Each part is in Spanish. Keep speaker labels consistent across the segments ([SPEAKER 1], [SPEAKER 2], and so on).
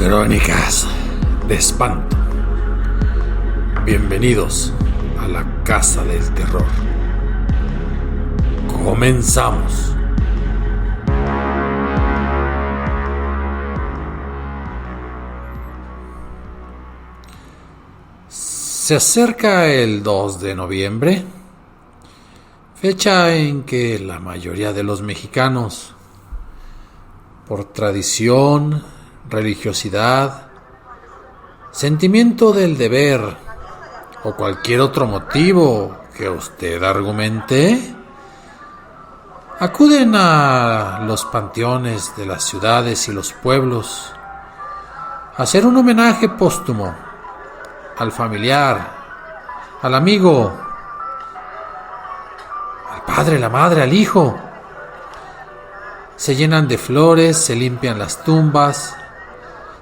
[SPEAKER 1] Crónicas de espanto. Bienvenidos a la Casa del Terror. Comenzamos. Se acerca el 2 de noviembre, fecha en que la mayoría de los mexicanos, por tradición, religiosidad, sentimiento del deber o cualquier otro motivo que usted argumente, acuden a los panteones de las ciudades y los pueblos a hacer un homenaje póstumo al familiar, al amigo, al padre, la madre, al hijo. Se llenan de flores, se limpian las tumbas,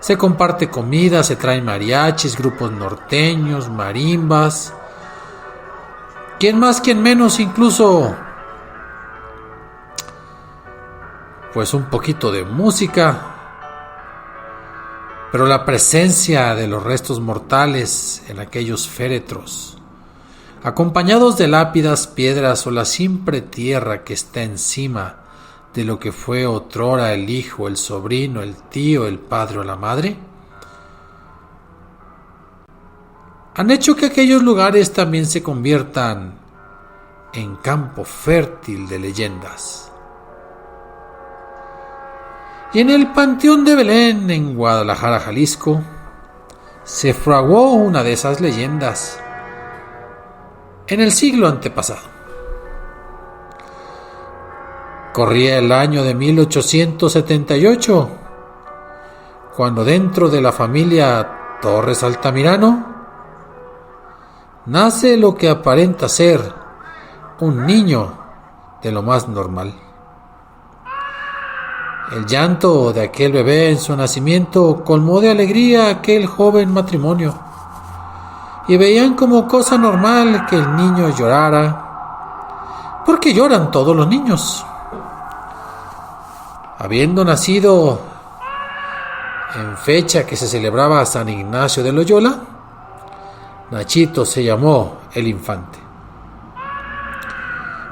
[SPEAKER 1] se comparte comida, se traen mariachis, grupos norteños, marimbas, quién más, quién menos, incluso pues un poquito de música. Pero la presencia de los restos mortales en aquellos féretros, acompañados de lápidas, piedras o la simple tierra que está encima de lo que fue otrora el hijo, el sobrino, el tío, el padre o la madre, han hecho que aquellos lugares también se conviertan en campo fértil de leyendas. Y en el Panteón de Belén, en Guadalajara, Jalisco, se fraguó una de esas leyendas en el siglo antepasado. Corría el año de 1878, cuando dentro de la familia Torres Altamirano nace lo que aparenta ser un niño de lo más normal. El llanto de aquel bebé en su nacimiento colmó de alegría aquel joven matrimonio, y veían como cosa normal que el niño llorara, porque lloran todos los niños. Habiendo nacido en fecha que se celebraba San Ignacio de Loyola, Nachito se llamó el infante.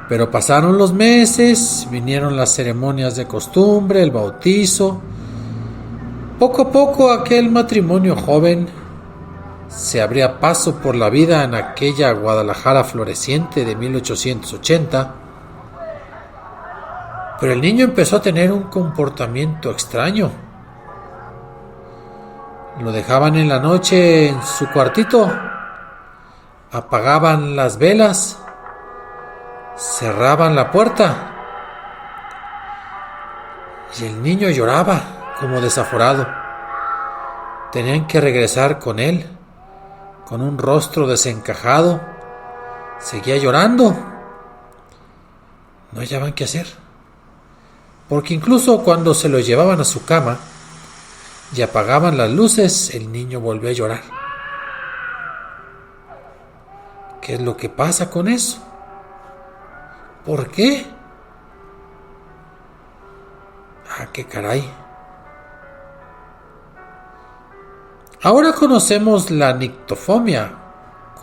[SPEAKER 1] Pero pasaron los meses, vinieron las ceremonias de costumbre, el bautizo. Poco a poco aquel matrimonio joven se abría paso por la vida en aquella Guadalajara floreciente de 1880. Pero el niño empezó a tener un comportamiento extraño. Lo dejaban en la noche en su cuartito, apagaban las velas, cerraban la puerta y el niño lloraba como desaforado. Tenían que regresar con él, con un rostro desencajado. Seguía llorando. No hallaban qué hacer, porque incluso cuando se lo llevaban a su cama y apagaban las luces, el niño volvió a llorar. ¿Qué es lo que pasa con eso? ¿Por qué? ¡Qué caray! Ahora conocemos la nictofobia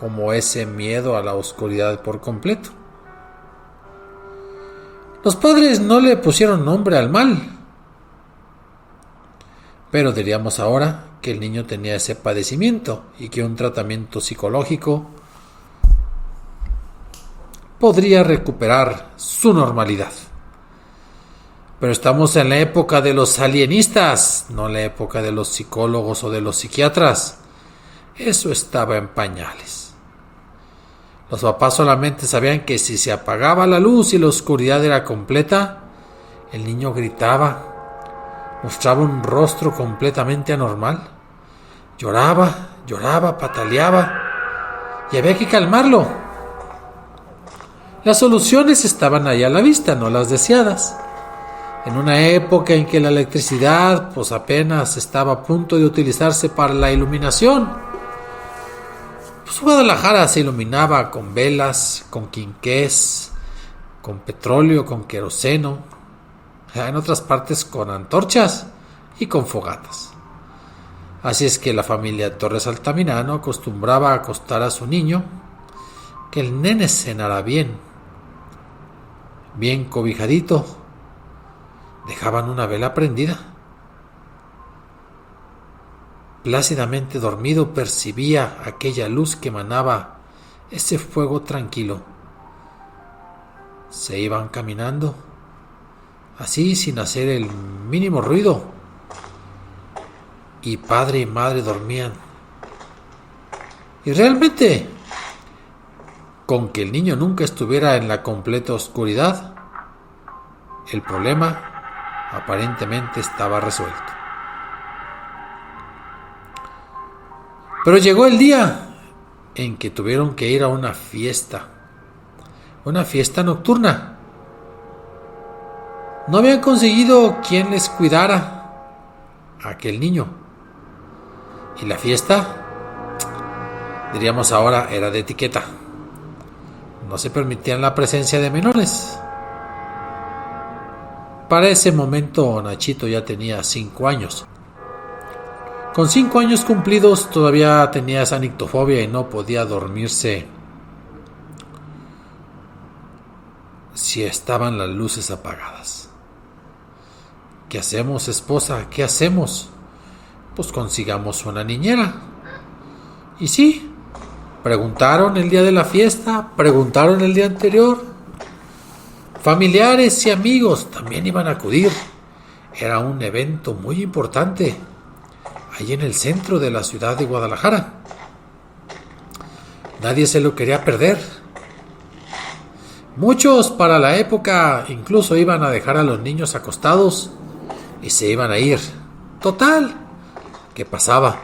[SPEAKER 1] como ese miedo a la oscuridad por completo. Los padres no le pusieron nombre al mal, pero diríamos ahora que el niño tenía ese padecimiento y que un tratamiento psicológico podría recuperar su normalidad. Pero estamos en la época de los alienistas, no en la época de los psicólogos o de los psiquiatras. Eso estaba en pañales. Los papás solamente sabían que si se apagaba la luz y la oscuridad era completa, el niño gritaba, mostraba un rostro completamente anormal, lloraba, pataleaba, y había que calmarlo. Las soluciones estaban ahí a la vista, no las deseadas. En una época en que la electricidad pues apenas estaba a punto de utilizarse para la iluminación, pues Guadalajara se iluminaba con velas, con quinqués, con petróleo, con queroseno, en otras partes con antorchas y con fogatas. Así es que la familia Torres Altamirano acostumbraba a acostar a su niño, que el nene cenara bien, bien cobijadito. Dejaban una vela prendida. Plácidamente dormido percibía aquella luz que emanaba ese fuego tranquilo. Se iban caminando, así sin hacer el mínimo ruido, y padre y madre dormían. Y realmente, con que el niño nunca estuviera en la completa oscuridad, el problema aparentemente estaba resuelto. Pero llegó el día en que tuvieron que ir a una fiesta nocturna. No habían conseguido quien les cuidara a aquel niño. Y la fiesta, diríamos ahora, era de etiqueta. No se permitían la presencia de menores. Para ese momento Nachito ya tenía 5 años. Con 5 años cumplidos todavía tenía esa nictofobia y no podía dormirse si estaban las luces apagadas. ¿Qué hacemos, esposa? ¿Qué hacemos? Pues consigamos una niñera. Y sí, preguntaron el día de la fiesta, preguntaron el día anterior. Familiares y amigos también iban a acudir. Era un evento muy importante, allí en el centro de la ciudad de Guadalajara. Nadie se lo quería perder. Muchos para la época incluso iban a dejar a los niños acostados y se iban a ir. Total, ¿qué pasaba?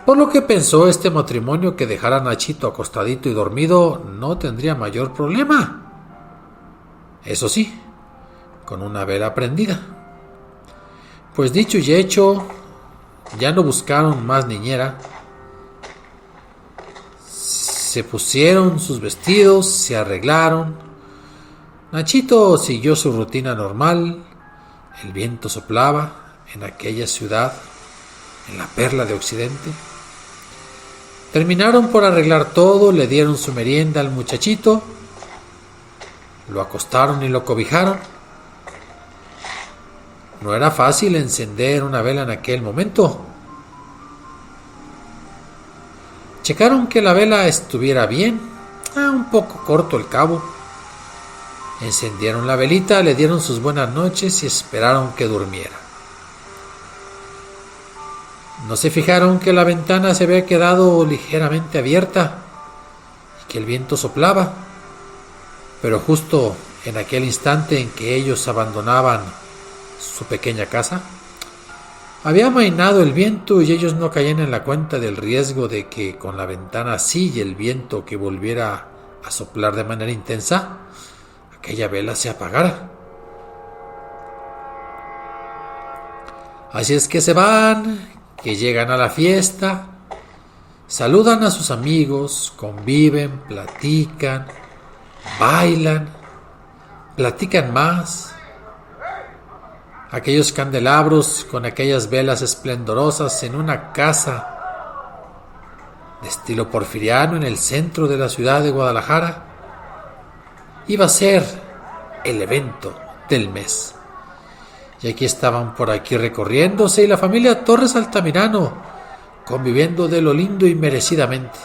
[SPEAKER 1] Por lo que pensó este matrimonio que dejar a Nachito acostadito y dormido no tendría mayor problema. Eso sí, con una vela prendida. Pues dicho y hecho, ya no buscaron más niñera. Se pusieron sus vestidos, se arreglaron. Nachito siguió su rutina normal. El viento soplaba en aquella ciudad, en la perla de Occidente. Terminaron por arreglar todo, le dieron su merienda al muchachito, lo acostaron y lo cobijaron. No era fácil encender una vela en aquel momento. Checaron que la vela estuviera bien, un poco corto el cabo. Encendieron la velita, le dieron sus buenas noches y esperaron que durmiera. No se fijaron que la ventana se había quedado ligeramente abierta y que el viento soplaba, pero justo en aquel instante en que ellos abandonaban su pequeña casa, había amainado el viento y ellos no caían en la cuenta del riesgo de que con la ventana así y el viento que volviera a soplar de manera intensa, aquella vela se apagara. Así es que se van, que llegan a la fiesta, saludan a sus amigos, conviven, platican, bailan, platican más. Aquellos candelabros con aquellas velas esplendorosas en una casa de estilo porfiriano en el centro de la ciudad de Guadalajara iba a ser el evento del mes. Y aquí estaban por aquí recorriéndose y la familia Torres Altamirano conviviendo de lo lindo y merecidamente.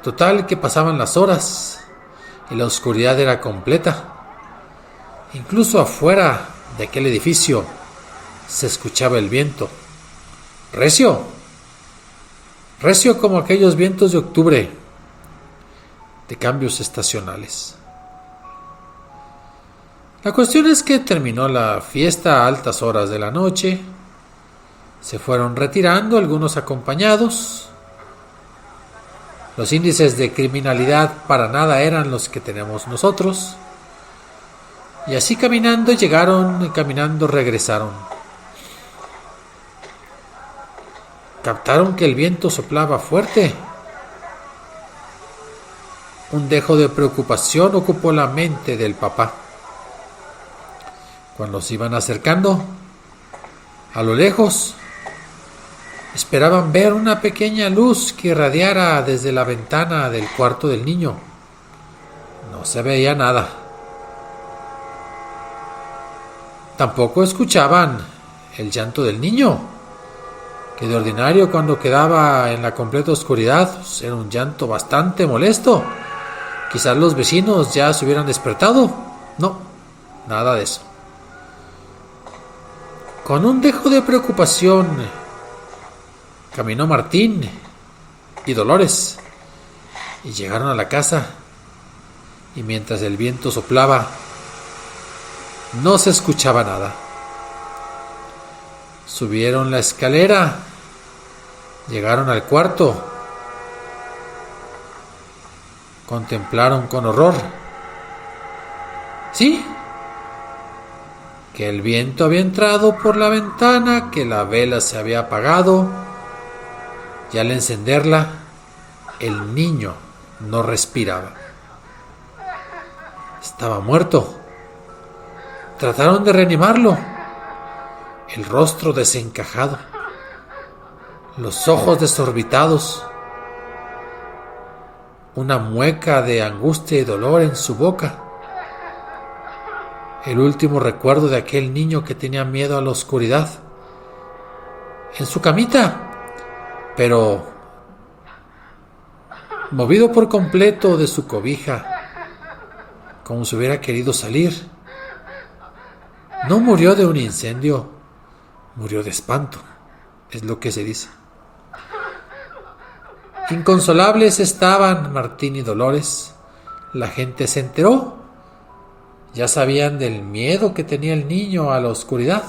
[SPEAKER 1] Total que pasaban las horas y la oscuridad era completa. Incluso afuera de aquel edificio se escuchaba el viento. Recio como aquellos vientos de octubre, de cambios estacionales. La cuestión es que terminó la fiesta a altas horas de la noche. Se fueron retirando, algunos acompañados. Los índices de criminalidad para nada eran los que tenemos nosotros. Y así caminando llegaron y caminando regresaron. Captaron que el viento soplaba fuerte. Un dejo de preocupación ocupó la mente del papá. Cuando se iban acercando, A lo lejos, esperaban ver una pequeña luz que irradiara desde la ventana del cuarto del niño. No se veía nada. Tampoco escuchaban el llanto del niño, que de ordinario cuando quedaba en la completa oscuridad pues, era un llanto bastante molesto. Quizás los vecinos ya se hubieran despertado. No, nada de eso. Con un dejo de preocupación caminó Martín y Dolores y llegaron a la casa, y mientras el viento soplaba no se escuchaba nada. Subieron la escalera, llegaron al cuarto, contemplaron con horror, sí, que el viento había entrado por la ventana, que la vela se había apagado, y al encenderla, el niño no respiraba. Estaba muerto. Trataron de reanimarlo. El rostro desencajado, los ojos desorbitados, una mueca de angustia y dolor en su boca. El último recuerdo de aquel niño que tenía miedo a la oscuridad. En su camita, pero movido por completo de su cobija, como si hubiera querido salir. No murió de un incendio, murió de espanto, es lo que se dice. Inconsolables estaban Martín y Dolores. La gente se enteró. Ya sabían del miedo que tenía el niño a la oscuridad.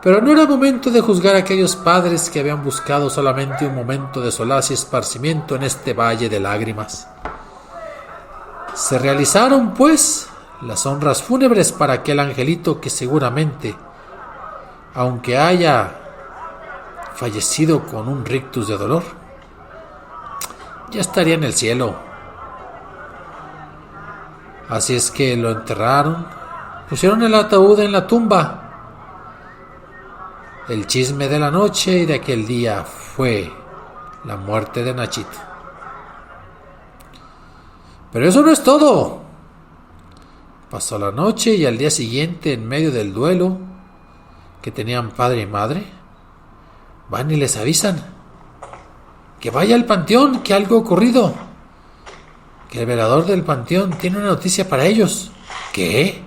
[SPEAKER 1] Pero no era momento de juzgar a aquellos padres que habían buscado solamente un momento de solaz y esparcimiento en este valle de lágrimas. Se realizaron, pues, las honras fúnebres para aquel angelito que seguramente, aunque haya fallecido con un rictus de dolor, ya estaría en el cielo. Así es que lo enterraron, pusieron el ataúd en la tumba. El chisme de la noche y de aquel día fue la muerte de Nachito. Pero eso no es todo. Pasó la noche y al día siguiente, en medio del duelo que tenían padre y madre, van y les avisan que vaya al panteón, que algo ha ocurrido, que el velador del panteón tiene una noticia para ellos. ¿Qué?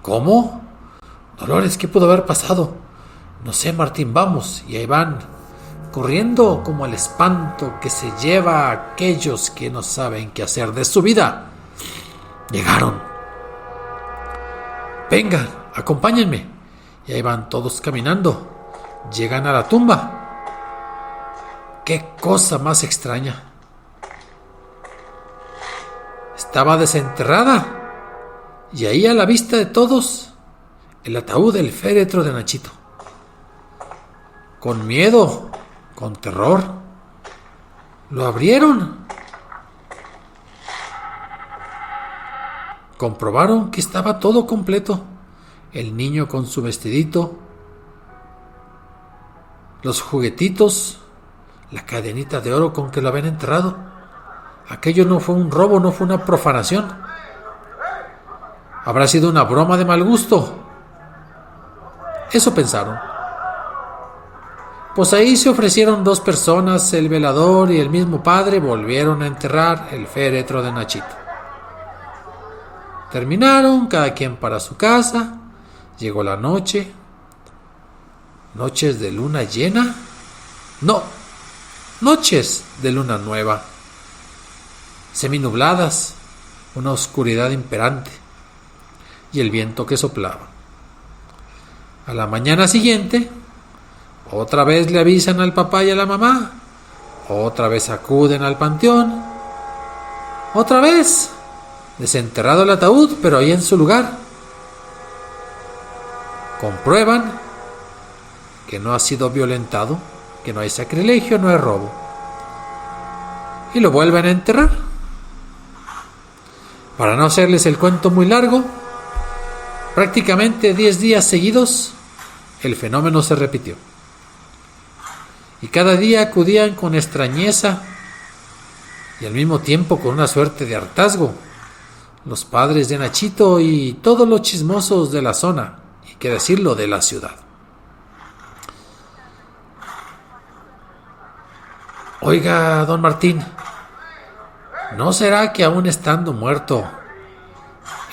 [SPEAKER 1] ¿Cómo? Dolores, ¿qué pudo haber pasado? No sé, Martín, vamos. Y ahí van, corriendo como el espanto que se lleva a aquellos que no saben qué hacer de su vida. Llegaron. Vengan, acompáñenme. Y ahí van todos caminando. Llegan a la tumba. ¡Qué cosa más extraña! Estaba desenterrada. Y ahí a la vista de todos, el ataúd del féretro de Nachito. Con miedo, con terror, lo abrieron. Comprobaron que estaba todo completo. El niño con su vestidito, los juguetitos, la cadenita de oro con que lo habían enterrado. Aquello no fue un robo, no fue una profanación. Habrá sido una broma de mal gusto. Eso pensaron. Pues ahí se ofrecieron dos personas, el velador y el mismo padre, volvieron a enterrar el féretro de Nachito. Terminaron, cada quien para su casa. Llegó la noche. ¿Noches de luna llena? No, noches de luna nueva. Seminubladas, una oscuridad imperante y el viento que soplaba. A la mañana siguiente, otra vez le avisan al papá y a la mamá. Otra vez acuden al panteón. Otra vez, desenterrado el ataúd, pero ahí en su lugar. Comprueban que no ha sido violentado, que no hay sacrilegio, no hay robo. Y lo vuelven a enterrar. Para no hacerles el cuento muy largo, prácticamente 10 días seguidos, el fenómeno se repitió. Y cada día acudían con extrañeza y al mismo tiempo con una suerte de hartazgo los padres de Nachito y todos los chismosos de la zona, y qué decirlo, de la ciudad. Oiga, don Martín, ¿no será que aún estando muerto,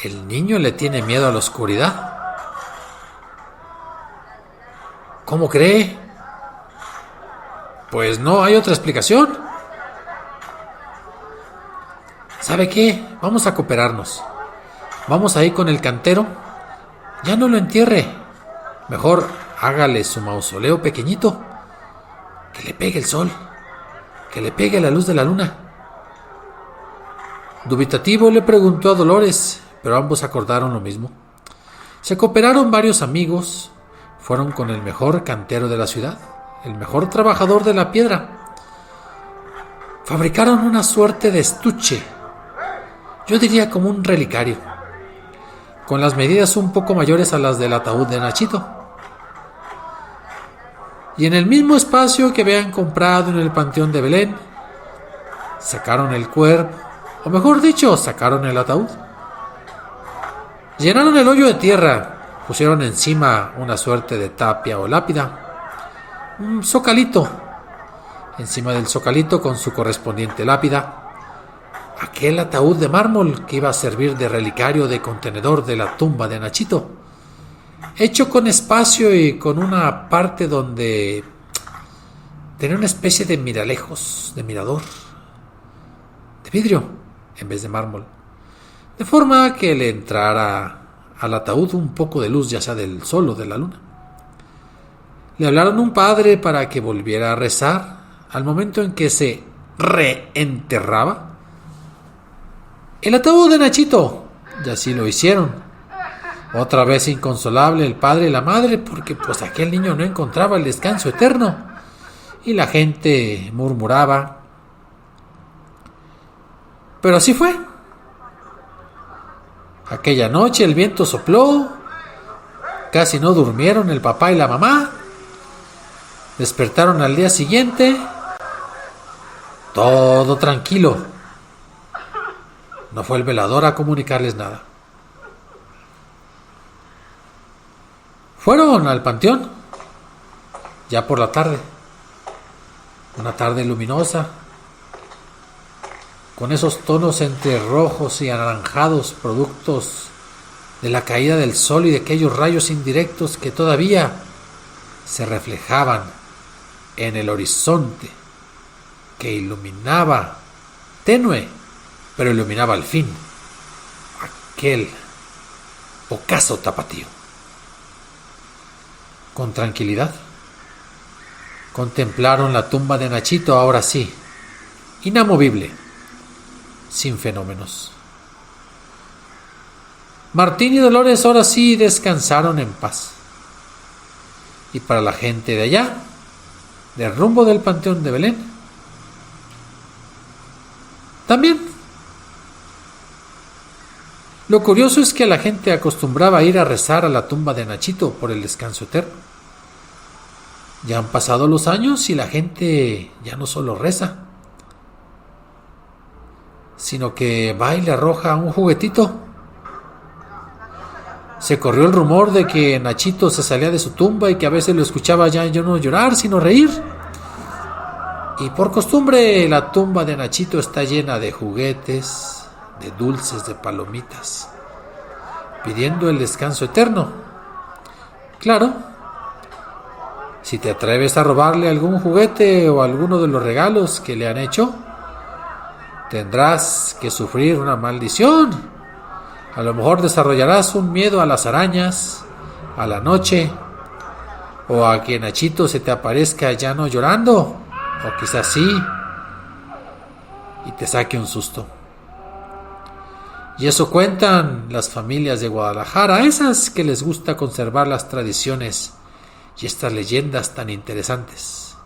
[SPEAKER 1] el niño le tiene miedo a la oscuridad? ¿Cómo cree? Pues no hay otra explicación. ¿Sabe qué? Vamos a cooperarnos. Vamos a ir con el cantero. Ya no lo entierre. Mejor hágale su mausoleo pequeñito. Que le pegue el sol. Que le pegue la luz de la luna. Dubitativo le preguntó a Dolores, pero ambos acordaron lo mismo. Se cooperaron varios amigos. Fueron con el mejor cantero de la ciudad, el mejor trabajador de la piedra. Fabricaron una suerte de estuche, yo diría como un relicario, con las medidas un poco mayores a las del ataúd de Nachito. Y en el mismo espacio que habían comprado en el Panteón de Belén, sacaron el cuerpo, o mejor dicho, sacaron el ataúd. Llenaron el hoyo de tierra, pusieron encima una suerte de tapia o lápida, un zocalito, encima del zocalito con su correspondiente lápida, aquel ataúd de mármol que iba a servir de relicario de contenedor de la tumba de Nachito, hecho con espacio y con una parte donde tenía una especie de miralejos, de mirador, de vidrio en vez de mármol, de forma que le entrara al ataúd un poco de luz, ya sea del sol o de la luna. Le hablaron a un padre para que volviera a rezar al momento en que se reenterraba el ataúd de Nachito, y así lo hicieron. Otra vez inconsolable el padre y la madre, porque pues aquel niño no encontraba el descanso eterno, y la gente murmuraba. Pero así fue. Aquella noche el viento sopló, casi no durmieron el papá y la mamá. Despertaron al día siguiente, todo tranquilo. No fue el velador a comunicarles nada. Fueron al panteón, ya por la tarde, una tarde luminosa, con esos tonos entre rojos y anaranjados, productos de la caída del sol y de aquellos rayos indirectos que todavía se reflejaban en el horizonte, que iluminaba, tenue, pero iluminaba al fin aquel ocaso tapatío. Con tranquilidad contemplaron la tumba de Nachito, ahora sí, inamovible, sin fenómenos. Martín y Dolores ahora sí descansaron en paz. Y para la gente de allá, del rumbo del Panteón de Belén, también. Lo curioso es que la gente acostumbraba a ir a rezar a la tumba de Nachito por el descanso eterno. Ya han pasado los años y la gente ya no solo reza, sino que va y le arroja un juguetito. Se corrió el rumor de que Nachito se salía de su tumba y que a veces lo escuchaba ya no llorar, sino reír. Y por costumbre la tumba de Nachito está llena de juguetes, de dulces, de palomitas, pidiendo el descanso eterno. Claro, si te atreves a robarle algún juguete o alguno de los regalos que le han hecho, tendrás que sufrir una maldición. A lo mejor desarrollarás un miedo a las arañas, a la noche, o a que Nachito se te aparezca ya no llorando, o quizás sí, y te saque un susto. Y eso cuentan las familias de Guadalajara, esas que les gusta conservar las tradiciones y estas leyendas tan interesantes,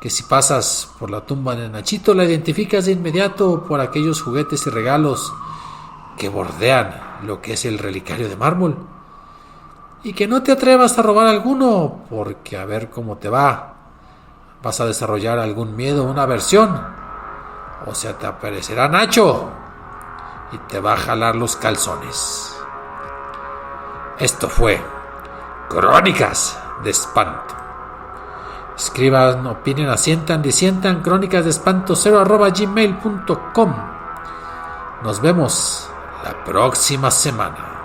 [SPEAKER 1] que si pasas por la tumba de Nachito la identificas de inmediato por aquellos juguetes y regalos que bordean lo que es el relicario de mármol, Y que no te atrevas a robar alguno, porque a ver cómo te va. Vas a desarrollar algún miedo, una aversión. O sea, te aparecerá Nacho y te va a jalar los calzones. Esto fue Crónicas de Espanto. Escriban, opinen, asientan, disientan, crónicasdeespanto0@gmail.com. Nos vemos la próxima semana.